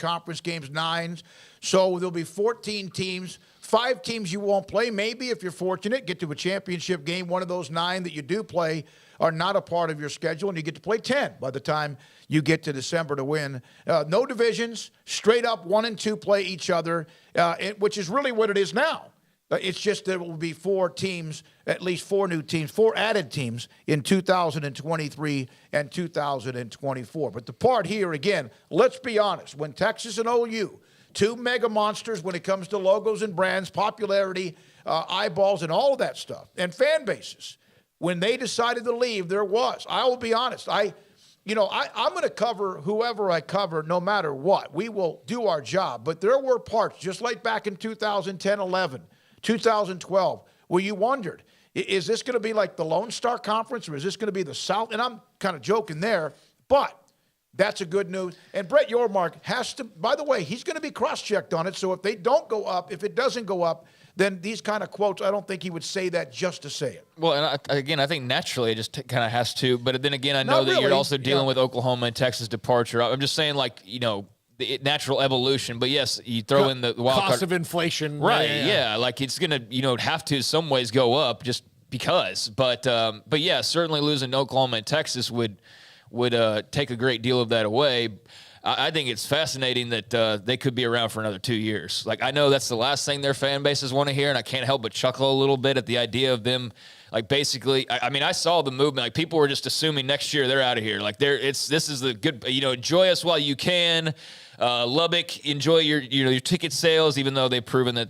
conference games, 9. So there'll be 14 teams. 5 teams you won't play. Maybe if you're fortunate, get to a championship game. One of those 9 that you do play are not a part of your schedule, and you get to play 10 by the time you get to December to win. No divisions, straight up 1 and 2 play each other, which is really what it is now. It's just there will be 4 teams, at least 4 new teams, 4 added teams in 2023 and 2024. But the part here, again, let's be honest, when Texas and OU, 2 mega monsters when it comes to logos and brands, popularity, eyeballs, and all of that stuff, and fan bases, when they decided to leave, there was. I will be honest. I'm going to cover whoever I cover no matter what. We will do our job. But there were parts, just like back in 2010, 11, 2012, where you wondered, is this going to be like the Lone Star Conference, or is this going to be the South? And I'm kind of joking there, but that's a good news. And Brett Yormark has to, by the way, he's going to be cross-checked on it. So if they don't go up, if it doesn't go up, then these kind of quotes, I don't think he would say that just to say it. Well, and I think naturally it just kind of has to. But then again, I know that you're also dealing with Oklahoma and Texas departure. I'm just saying, like, the natural evolution. But yes, you throw in the wild cost of inflation. Right, yeah. Like it's going to, have to in some ways go up just because. But yeah, certainly losing to Oklahoma and Texas would take a great deal of that away. I think it's fascinating that they could be around for another 2 years. Like, I know that's the last thing their fan bases want to hear, and I can't help but chuckle a little bit at the idea of them, like, basically, I saw the movement. Like, people were just assuming next year they're out of here. Like, this is the good, enjoy us while you can. Lubbock, enjoy your ticket sales, even though they've proven that,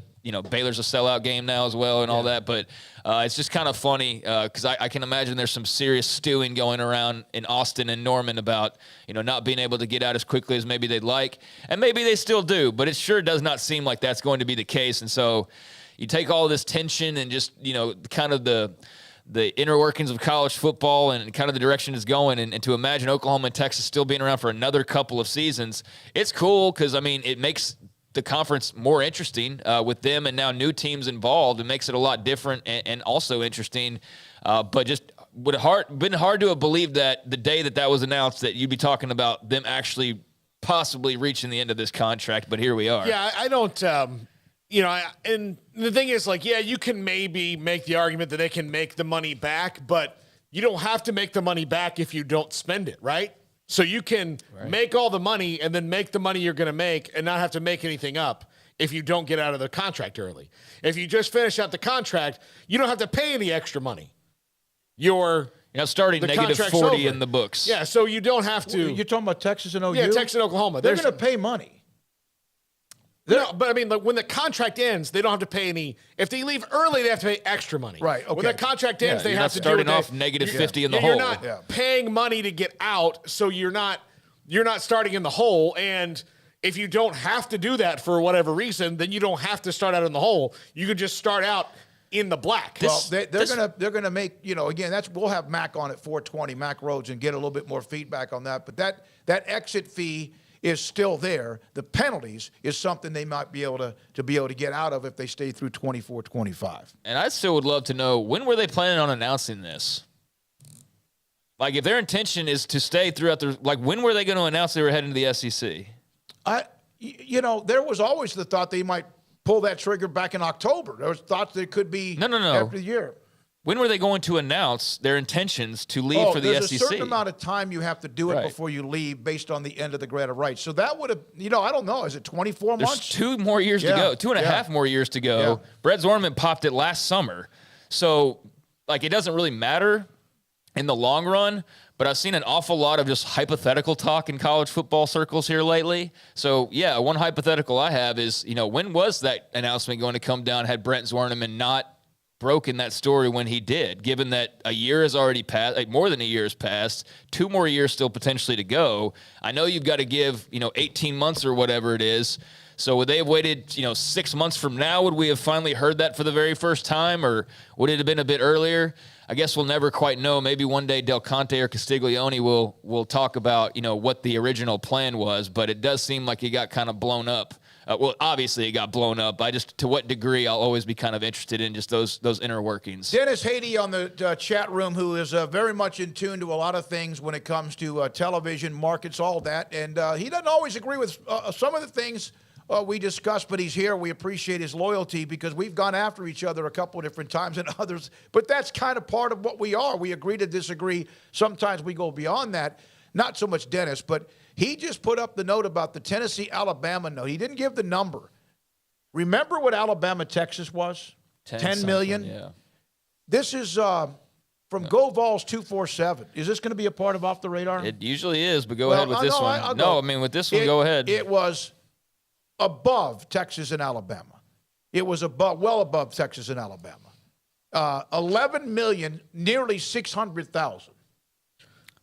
Baylor's a sellout game now as well and all that. But it's just kind of funny because I can imagine there's some serious stewing going around in Austin and Norman about, not being able to get out as quickly as maybe they'd like. And maybe they still do, but it sure does not seem like that's going to be the case. And so you take all this tension and just, kind of the inner workings of college football and kind of the direction it's going, and to imagine Oklahoma and Texas still being around for another couple of seasons, it's cool because, it makes the conference more interesting with them and now new teams involved. It makes it a lot different and also interesting. But just been hard to have believed that the day that was announced that you'd be talking about them actually possibly reaching the end of this contract. But here we are. Yeah, I don't. And the thing is, like, yeah, you can maybe make the argument that they can make the money back, but you don't have to make the money back if you don't spend it, right? So you can make all the money and then make the money you're going to make and not have to make anything up if you don't get out of the contract early. If you just finish out the contract, you don't have to pay any extra money. You're starting negative 40 over in the books. Yeah, so you don't have to. You're talking about Texas and OU? Yeah, Texas and Oklahoma. They're going to pay money. No, but when the contract ends, they don't have to pay any. If they leave early, they have to pay extra money. Right. Okay. When the contract ends, they have to do starting off negative 50 in the hole. You're not paying money to get out, so you're not starting in the hole. And if you don't have to do that for whatever reason, then you don't have to start out in the hole. You could just start out in the black. They're gonna make, again, we'll have Mac on at 420, Mac Rhodes, and get a little bit more feedback on that. But that exit fee is still there. The penalties is something they might be able to get out of if they stay through 24-25. And I still would love to know, when were they planning on announcing this? Like, if their intention is to stay throughout when were they going to announce they were heading to the SEC? There was always the thought they might pull that trigger back in October. There was thoughts that it could be after the year. When were they going to announce their intentions to leave for the SEC? There's a certain amount of time you have to do it before you leave based on the end of the grant of rights. So that would have, I don't know, is it 24 months? There's 2 more years to go, 2.5 more years to go. Yeah. Brett Zorman popped it last summer. So, it doesn't really matter in the long run, but I've seen an awful lot of just hypothetical talk in college football circles here lately. So, yeah, one hypothetical I have is, when was that announcement going to come down had Brent Zorman not broken that story when he did, given that a year has already passed, more than a year has passed, 2 more years still potentially to go. I know you've got to give, 18 months or whatever it is. So would they have waited, 6 months from now? Would we have finally heard that for the very first time, or would it have been a bit earlier? I guess we'll never quite know. Maybe one day Del Conte or Castiglione will talk about, what the original plan was, but it does seem like it got kind of blown up Well, obviously it got blown up. To what degree, I'll always be kind of interested in just those inner workings. Dennis Haiti on the chat room, who is very much in tune to a lot of things when it comes to television, markets, all that. And he doesn't always agree with some of the things we discussed, but he's here. We appreciate his loyalty because we've gone after each other a couple of different times and others. But that's kind of part of what we are. We agree to disagree. Sometimes we go beyond that. Not so much Dennis, but he just put up the note about the Tennessee-Alabama note. He didn't give the number. Remember what Alabama-Texas was? 10 million? Yeah. This is from Go Vols 247. Is this going to be a part of Off the Radar? It usually is, but go ahead with this one. I mean, with this one, go ahead. It was above Texas and Alabama. It was well above Texas and Alabama. 11 million, nearly 600,000.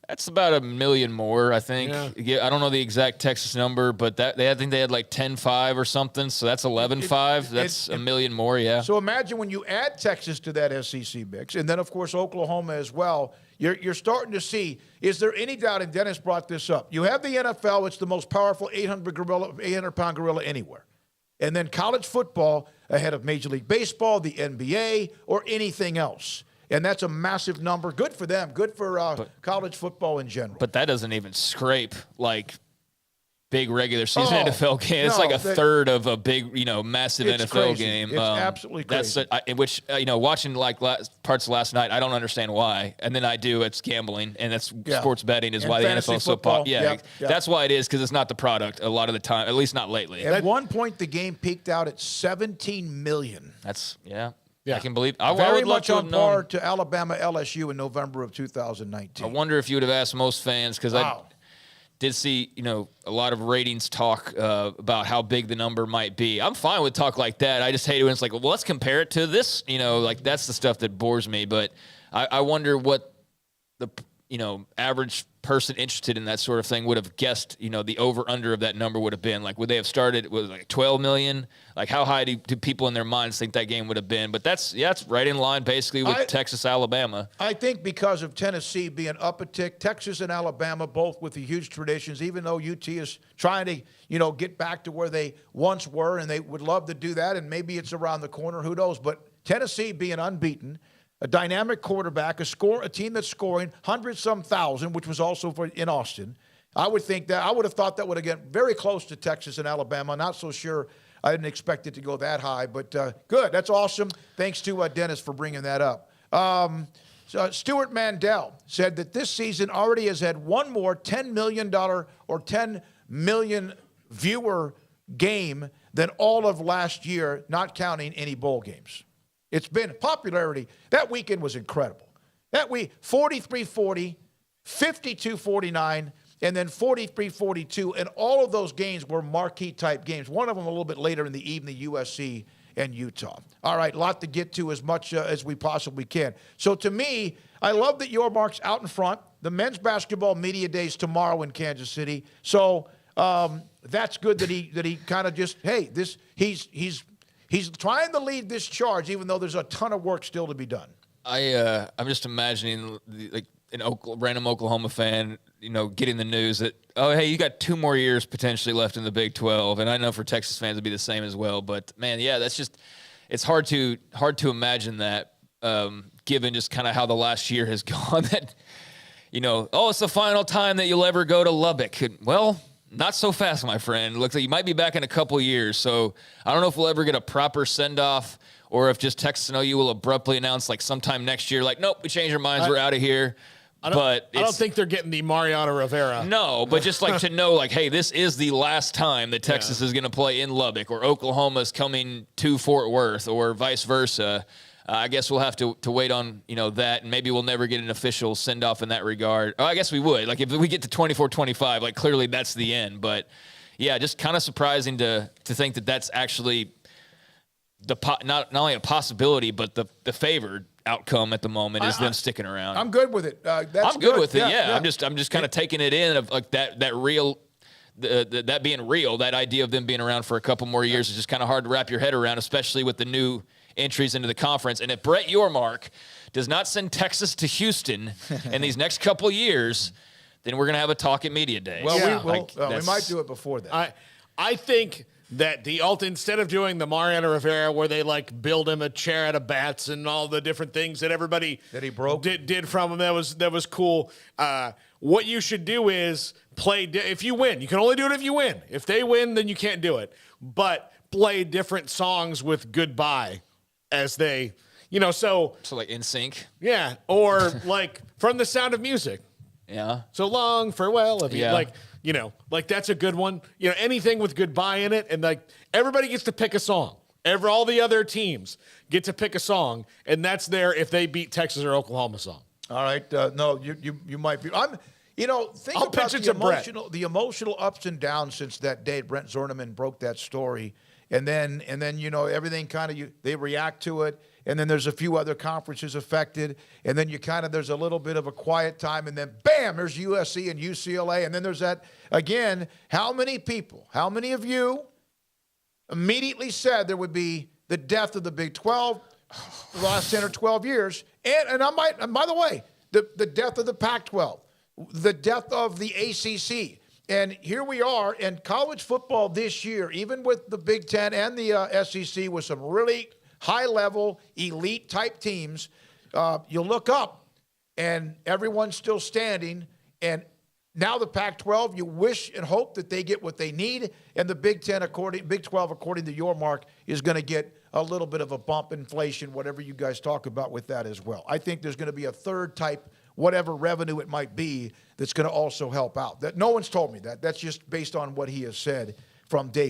That's about $1 million more, I think. Yeah. I don't know the exact Texas number, but I think they had like 10.5 or something. So that's 11.5. That's $1 million more. Yeah. So imagine when you add Texas to that SEC mix, and then of course Oklahoma as well. You're starting to see. Is there any doubt? And Dennis brought this up. You have the NFL; it's the most powerful 800-pound gorilla anywhere. And then college football ahead of Major League Baseball, the NBA, or anything else. And that's a massive number. Good for them. Good for college football in general. But that doesn't even scrape like big regular season NFL game. It's like a third of a big, massive NFL crazy. game. It's absolutely crazy. Which watching like parts of last night, I don't understand why. And then I do. It's gambling, and that's sports betting is and why the NFL is so popular. Yeah, Yep. That's why it is, because it's not the product a lot of the time, at least not lately. At one point, the game peaked out at 17 million. That's I can believe. Very much on par to Alabama LSU in November of 2019. I wonder if you would have asked most fans, because I did see, a lot of ratings talk about how big the number might be. I'm fine with talk like that. I just hate it when it's like, well, let's compare it to this. Like that's the stuff that bores me. But I wonder what the average person interested in that sort of thing would have guessed, the over-under of that number would have been. Like, would they have started with like 12 million? Like, how high do people in their minds think that game would have been? But that's right in line basically with Texas, Alabama. I think because of Tennessee being up a tick, Texas and Alabama both with the huge traditions, even though UT is trying to, get back to where they once were, and they would love to do that, and maybe it's around the corner, who knows? But Tennessee being unbeaten, a dynamic quarterback, a team that's scoring 100-some thousand, which was also in Austin. I would have thought that would have gotten very close to Texas and Alabama. Not so sure. I didn't expect it to go that high, but good. That's awesome. Thanks to Dennis for bringing that up. Stuart Mandel said that this season already has had one more $10 million or 10 million viewer game than all of last year, not counting any bowl games. It's been popularity. That weekend was incredible. That week, 43-40, 52-49, and then 43-42. And all of those games were marquee-type games. One of them a little bit later in the evening, USC and Utah. All right, a lot to get to as much as we possibly can. So to me, I love that Yormark's out in front. The men's basketball media days tomorrow in Kansas City. So that's good that he kind of just, hey, he's trying to lead this charge, even though there's a ton of work still to be done. I'm just imagining like an random Oklahoma fan, getting the news that, oh, hey, you got 2 more years potentially left in the Big 12, and I know for Texas fans it'd be the same as well. But man, that's just, it's hard to imagine that, given just kind of how the last year has gone. That, it's the final time that you'll ever go to Lubbock. Well, not so fast, my friend. It looks like you might be back in a couple years. So I don't know if we'll ever get a proper send-off, or if just Texas and OU will abruptly announce like sometime next year, like, nope, we changed our minds, we're out of here. I don't think they're getting the Mariano Rivera. No, but just like to know, like, hey, this is the last time that Texas is going to play in Lubbock, or Oklahoma's coming to Fort Worth, or vice versa. I guess we'll have to wait on, that, and maybe we'll never get an official send-off in that regard. Oh, I guess we would. Like, if we get to 24-25, like, clearly that's the end. But, yeah, just kind of surprising to think that that's actually not only a possibility, but the favored outcome at the moment is them sticking around. I'm good with it. I'm good with it, yeah. I'm just kind of taking it in of like that real – that being real, that idea of them being around for a couple more years is just kind of hard to wrap your head around, especially with the new – entries into the conference. And if Brett Yormark does not send Texas to Houston in these next couple of years, then we're going to have a talk at media days. Well, we might do it before that. I think that instead of doing the Mariano Rivera where they like build him a chair out of bats and all the different things that everybody that he broke did from him, that was cool. What you should do is play if you win. You can only do it if you win. If they win, then you can't do it. But play different songs with goodbye as they, so like In Sync. Yeah, or like From the Sound of Music. Yeah. So long, farewell of you. Yeah. Like that's a good one. Anything with goodbye in it, and like everybody gets to pick a song. All the other teams get to pick a song, and that's their if they beat Texas or Oklahoma song. All right. No, you might be. Think I'll about pitch it to Brett. the emotional ups and downs since that day Brent Zorneman broke that story, and then everything kind of they react to it, and then there's a few other conferences affected, and then there's a little bit of a quiet time, and then bam, there's USC and UCLA, and then there's that again. How many of you immediately said there would be the death of the Big 12 the last 10 or 12 years, and by the way, the death of the Pac-12, the death of the ACC. And here we are in college football this year, even with the Big Ten and the SEC with some really high-level, elite-type teams. You look up, and everyone's still standing, and now the Pac-12, you wish and hope that they get what they need, and the Big 12, according to Yormark, is going to get a little bit of a bump, inflation, whatever you guys talk about with that as well. I think there's going to be a third type, whatever revenue it might be, that's going to also help out. That no one's told me that. That's just based on what he has said from day one.